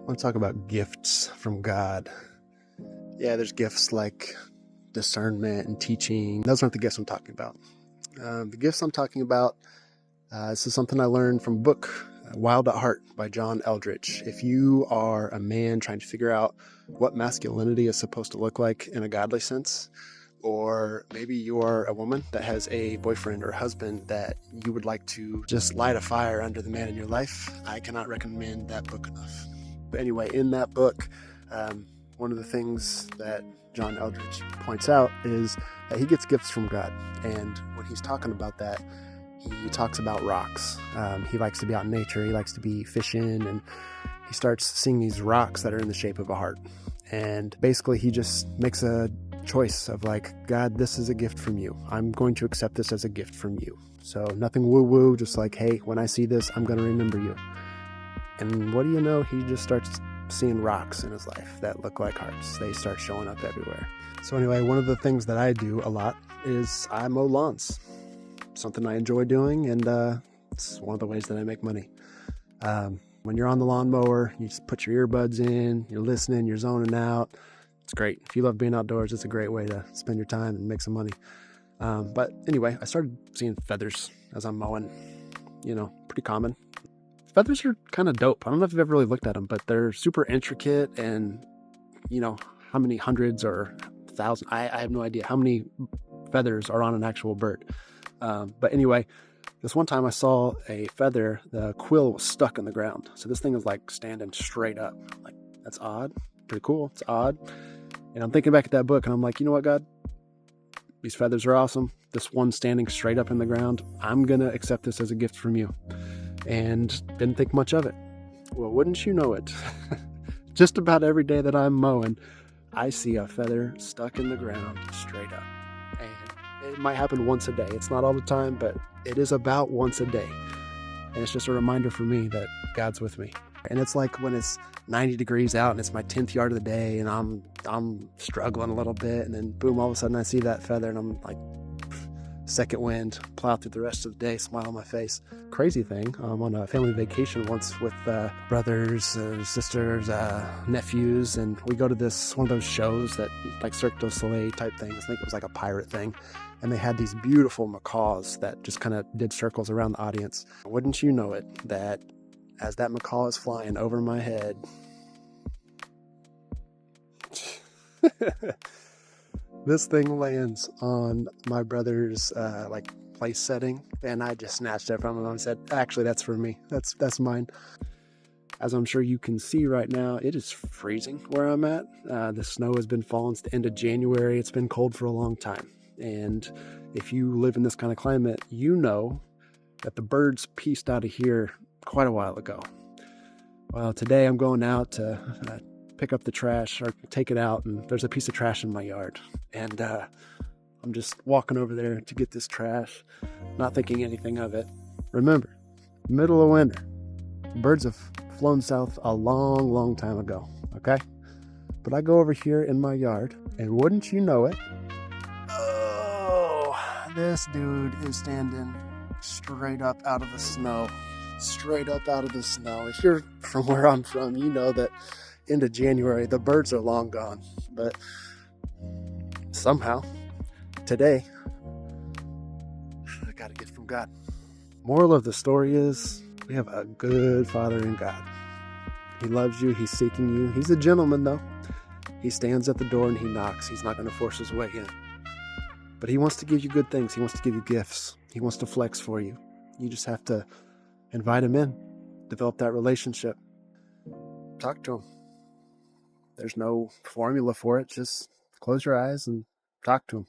want to talk about gifts from God. Yeah, there's gifts like discernment and teaching. Those aren't the gifts I'm talking about. The gifts I'm talking about, this is something I learned from a book, Wild at Heart by John Eldredge. If you are a man trying to figure out what masculinity is supposed to look like in a godly sense, or maybe you are a woman that has a boyfriend or husband that you would like to just light a fire under the man in your life, I cannot recommend that book enough. But anyway, in that book, one of the things that John Eldredge points out is that he gets gifts from God. And when he's talking about that, he talks about rocks. He likes to be out in nature. He likes to be fishing, and he starts seeing these rocks that are in the shape of a heart. And basically he just makes a choice of like, God, this is a gift from you. I'm going to accept this as a gift from you. So nothing woo-woo, just like, hey, when I see this, I'm going to remember you. And what do you know? He just starts seeing rocks in his life that look like hearts. They start showing up everywhere. So anyway, one of the things that I do a lot is I mow lawns. Something I enjoy doing, and it's one of the ways that I make money. When you're on the lawnmower, you just put your earbuds in, you're listening, you're zoning out. It's great. If you love being outdoors, it's a great way to spend your time and make some money. But anyway, I started seeing feathers as I'm mowing. Pretty common. Feathers are kind of dope. I don't know if you've ever really looked at them, but they're super intricate, and how many hundreds or thousands, I have no idea how many feathers are on an actual bird. But anyway, this one time I saw a feather, the quill was stuck in the ground. So this thing is like standing straight up. Like, that's odd. Pretty cool. It's odd. And I'm thinking back at that book, and I'm like, you know what, God? These feathers are awesome. This one standing straight up in the ground, I'm going to accept this as a gift from you. And didn't think much of it. Well, wouldn't you know it? Just about every day that I'm mowing, I see a feather stuck in the ground straight up. And it might happen once a day. It's not all the time, but it is about once a day. And it's just a reminder for me that God's with me. And it's like when it's 90 degrees out and it's my 10th yard of the day, and I'm struggling a little bit, and then boom, all of a sudden I see that feather, and I'm like, second wind, plow through the rest of the day, smile on my face. Crazy thing, I'm on a family vacation once with brothers, sisters, nephews, and we go to one of those shows that like Cirque du Soleil type things. I think it was like a pirate thing, and they had these beautiful macaws that just kind of did circles around the audience. Wouldn't you know it, that as that macaw is flying over my head, this thing lands on my brother's place setting, and I just snatched it from him and said, actually, that's for me. That's mine. As I'm sure you can see right now, it is freezing where I'm at. The snow has been falling. It's the end of January. It's been cold for a long time. And if you live in this kind of climate, you know that the birds pieced out of here quite a while ago. Well, today I'm going out to pick up the trash or take it out, and there's a piece of trash in my yard, and I'm just walking over there to get this trash, not thinking anything of it. Remember, middle of winter, birds have flown south a long time ago, okay? But I go over here in my yard, and wouldn't you know it, oh, this dude is standing straight up out of the snow. If you're from where I'm from, you know that into January, the birds are long gone. But somehow, today, I got a gift from God. Moral of the story is, we have a good Father in God. He loves you. He's seeking you. He's a gentleman, though. He stands at the door and he knocks. He's not going to force his way in. But he wants to give you good things. He wants to give you gifts. He wants to flex for you. You just have to invite him in. Develop that relationship. Talk to him. There's no formula for it. Just close your eyes and talk to him.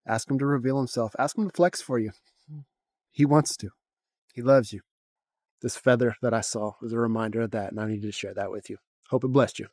Ask him to reveal himself. Ask him to flex for you. He wants to. He loves you. This feather that I saw was a reminder of that, and I needed to share that with you. Hope it blessed you.